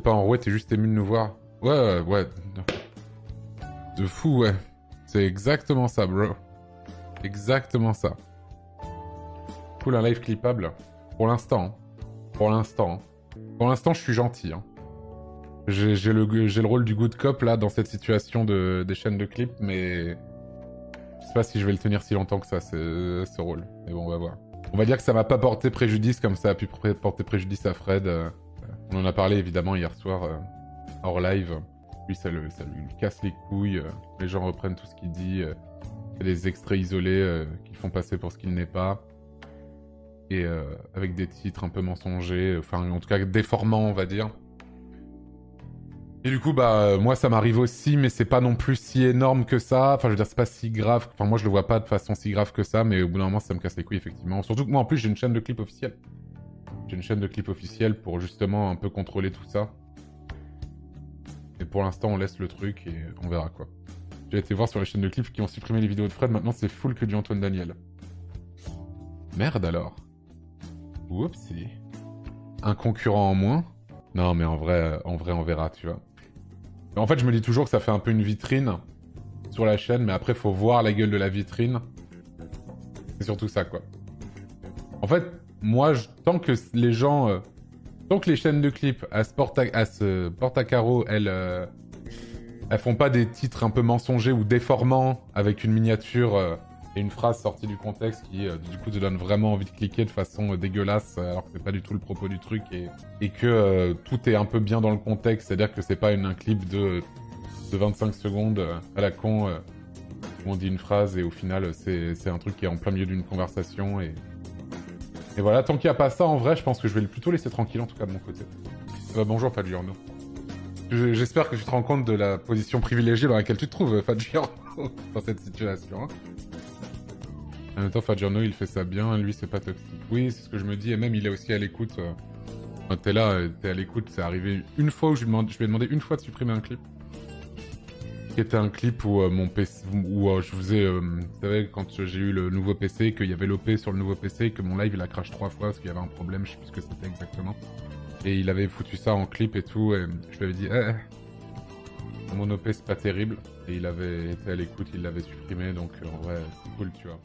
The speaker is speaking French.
pas enroué, t'es juste ému de nous voir. Ouais. De fou, ouais. C'est exactement ça, bro. Exactement ça. Cool, un live clippable. Pour l'instant. Hein. Pour l'instant. Hein. Pour l'instant, je suis gentil. Hein. J'ai le rôle du good cop, là, dans cette situation des chaînes de clips, mais... Je sais pas si je vais le tenir si longtemps que ça, ce rôle. Mais bon, on va voir. On va dire que ça m'a pas porté préjudice, comme ça a pu porter préjudice à Fred. On en a parlé, évidemment, hier soir, hors live. Lui, ça lui casse les couilles. Les gens reprennent tout ce qu'il dit. Des extraits isolés qui font passer pour ce qu'il n'est pas. Et avec des titres un peu mensongers. Enfin, en tout cas, déformants, on va dire. Et du coup, bah, moi, ça m'arrive aussi, mais c'est pas non plus si énorme que ça. Enfin, je veux dire, c'est pas si grave. Enfin, moi, je le vois pas de façon si grave que ça, mais au bout d'un moment, ça me casse les couilles, effectivement. Surtout que moi, en plus, j'ai une chaîne de clips officielle. J'ai une chaîne de clips officielle pour justement un peu contrôler tout ça. Et pour l'instant, on laisse le truc et on verra quoi. J'ai été voir sur les chaînes de clips qui ont supprimé les vidéos de Fred, maintenant c'est full que du Antoine Daniel. Merde alors. Whoopsie. Un concurrent en moins? Non, mais en vrai, on verra, tu vois. En fait, je me dis toujours que ça fait un peu une vitrine sur la chaîne, mais après, faut voir la gueule de la vitrine. C'est surtout ça, quoi. En fait, moi, tant que les gens... tant que les chaînes de clips à se porte à carreau, elles font pas des titres un peu mensongers ou déformants avec une miniature et une phrase sortie du contexte qui, du coup, te donne vraiment envie de cliquer de façon dégueulasse, alors que c'est pas du tout le propos du truc et que tout est un peu bien dans le contexte, c'est-à-dire que c'est pas un clip de 25 secondes à la con où on dit une phrase et au final, c'est un truc qui est en plein milieu d'une conversation et voilà, tant qu'il n'y a pas ça, en vrai, je pense que je vais plutôt laisser tranquille, en tout cas de mon côté. Bonjour, Fadjiorno. J'espère que tu te rends compte de la position privilégiée dans laquelle tu te trouves, Fadjiorno, dans cette situation. Hein. En même temps, Fadjiorno, il fait ça bien, lui, c'est pas toxique. Oui, c'est ce que je me dis, et même, il est aussi à l'écoute. Quand t'es là, t'es à l'écoute, c'est arrivé une fois où je lui ai demandé une fois de supprimer un clip. Qui était un clip où mon PC, où je faisais, vous savez, quand j'ai eu le nouveau PC, qu'il y avait l'OP sur le nouveau PC, que mon live il a crash 3 fois parce qu'il y avait un problème, je sais plus ce que c'était exactement. Et il avait foutu ça en clip et tout, et je lui avais dit, mon OP c'est pas terrible. Et il avait été à l'écoute, il l'avait supprimé, donc en vrai, c'est cool, tu vois.